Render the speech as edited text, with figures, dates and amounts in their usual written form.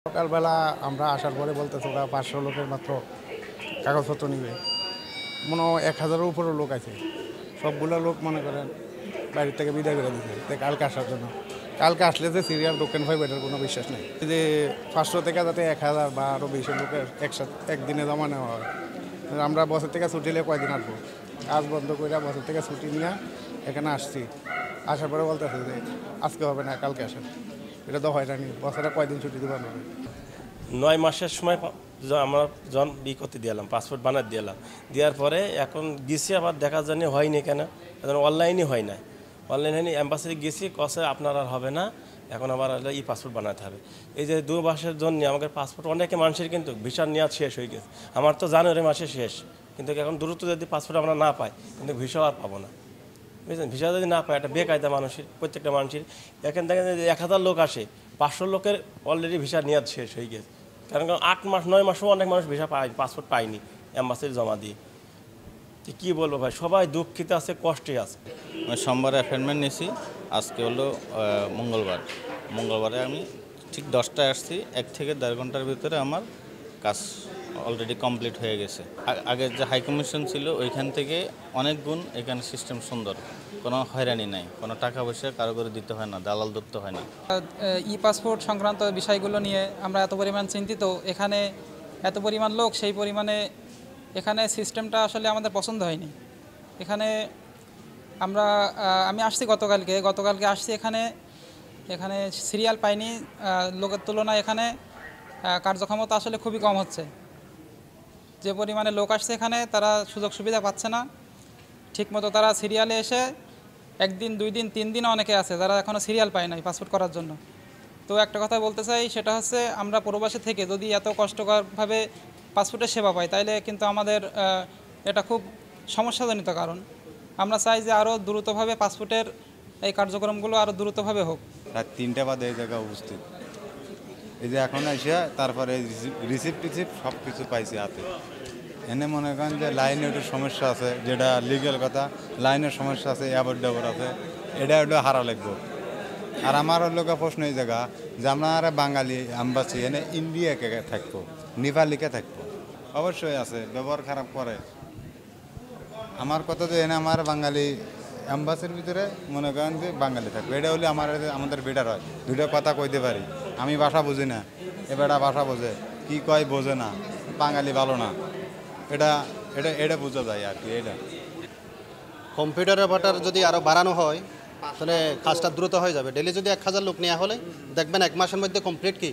সকালবেলা আমরা আসার পরে বলতেছে ওরা 500 লোকের মাত্র কাগজপত্র নিবে। মনে হয় 1000-এর উপরেও লোক আছে। সবগুলো লোক মনে করেন বাড়ির থেকে বিদায় করে দিচ্ছে কালকে আসার জন্য। কালকে আসলে যে সিরিয়াল টোকেন পাইবে এটার কোনো বিশ্বাস নেই। যে 500 থেকে যাতে 1000 বা আরও বেশি লোকের একসাথে একদিনে জমা নেওয়া হয়। আমরা বছর থেকে ছুটি নিলে কয়দিন আসবো, কাজ বন্ধ করে বছর থেকে ছুটি নিয়ে এখানে আসছি। আসার পরে বলতেছে যে আজকে হবে না, কালকে আসেন। এটা তো হয়রানি, বছরে কয়দিন ছুটি দেবেন? 9 মাসের সময় আমরা করতে দিলাম, পাসপোর্ট বানাতে দিলাম। দেওয়ার পরে এখন গেছি, আবার দেখার জন্য হয়নি কেন, এখন অনলাইনই হয় না। অনলাইন হয়নি, অ্যাম্বাসিতে গেছি, কসে আপনার আর হবে না, এখন আবার ই পাসপোর্ট বানাতে হবে। এই যে 2 মাসের জন্য আমাদের পাসপোর্ট অনেকে মানুষের কিন্তু ভিসার নেওয়া শেষ হয়ে গেছে। আমার তো জানুয়ারি মাসে শেষ, কিন্তু এখন দ্রুত যদি পাসপোর্ট আমরা না পাই, কিন্তু ভিসাও আর পাবো না। বুঝলেন, ভিসা যদি না পায়, একটা বেকায়দা মানুষের, প্রত্যেকটা মানুষের। এখান থেকে 1000 লোক আসে, 500 লোকের অলরেডি ভিসা নেওয়া শেষ হয়ে গেছে। কারণ 8 মাস 9 মাসও অনেক মানুষ ভিসা পায়, পাসপোর্ট পায়নি অ্যাম্বাসিতে জমা দিয়ে। কী বলবো ভাই, সবাই দুঃখিত আছে, কষ্টে আছে। আমি সোমবারে অ্যাপয়েন্টমেন্ট নিয়েছি, আজকে হলো মঙ্গলবারে আমি ঠিক 10টায় আসছি। 1 থেকে 1.5 ঘন্টার ভিতরে আমার কাজ অলরেডি কমপ্লিট হয়ে গেছে। আগের যে হাই কমিশন ছিল ওইখান থেকে অনেক গুণ এখানে সিস্টেম সুন্দর, কোনো হয়রানি নাই, কোনো টাকা পয়সা কারো করে দিতে হয় না, দালাল ধরতে হয় না। ই পাসপোর্ট সংক্রান্ত বিষয়গুলো নিয়ে আমরা এত পরিমাণ চিন্তিত, এখানে এত পরিমাণ লোক, সেই পরিমাণে এখানে সিস্টেমটা আসলে আমাদের পছন্দ হয়নি। এখানে আমি আসছি গতকালকে আসছি, এখানে সিরিয়াল পাইনি। লোকের তুলনায় এখানে কার্যক্ষমতা আসলে খুবই কম হচ্ছে। যে পরিমাণে লোক আসছে এখানে, তারা সুযোগ সুবিধা পাচ্ছে না ঠিকমতো। তারা সিরিয়ালে এসে 1 দিন 2 দিন 3 দিন অনেকে আছে যারা এখনও সিরিয়াল পায় নাই পাসপোর্ট করার জন্য। তো একটা কথা বলতে চাই, সেটা হচ্ছে আমরা প্রবাসী থেকে যদি এত কষ্টকরভাবে পাসপোর্টের সেবা পাই, তাইলে কিন্তু আমাদের এটা খুব সমস্যাজনিত। কারণ আমরা চাই যে আরও দ্রুতভাবে পাসপোর্টের এই কার্যক্রমগুলো আরও দ্রুতভাবে হোক। রাত 3টা বাদে এই জায়গায় উপস্থিত, এই যে এখন এসে তারপরে রিসিপ্ট সব কিছু পাইছি হাতে। এনে মনে করেন যে লাইনে একটু সমস্যা আছে, যেটা লিগেল কথা, লাইনের সমস্যা আছে, অ্যাবর ডাবর আছে, এটা একটু হারা লাগবো। আর আমার লোকের প্রশ্ন এই জায়গা যে আপনার বাঙালি অ্যাম্বাসি এনে ইন্ডিয়াকে থাকবো, নেপালিকে থাকবো, অবশ্যই আছে, ব্যবহার খারাপ করে। আমার কথা যে এনে আমার বাঙালি অ্যাম্বাসির ভিতরে মনে করেন যে বাঙালি থাকবে, এটা হলে আমাদের বেটার হয়। দুটো কথা কইতে পারি, আমি ভাষা বুঝি না, এবারটা ভাষা বোঝে, কি কয় বোঝে না, বাঙালি ভালো না, এটা এটা এটা বোঝা যায় আর কি। এটা কম্পিউটারের ব্যাপার যদি আরও বাড়ানো হয় তাহলে কাজটা দ্রুত হয়ে যাবে। ডেলি যদি 1000 লোক নেওয়া হলে দেখবেন 1 মাসের মধ্যে কমপ্লিট কি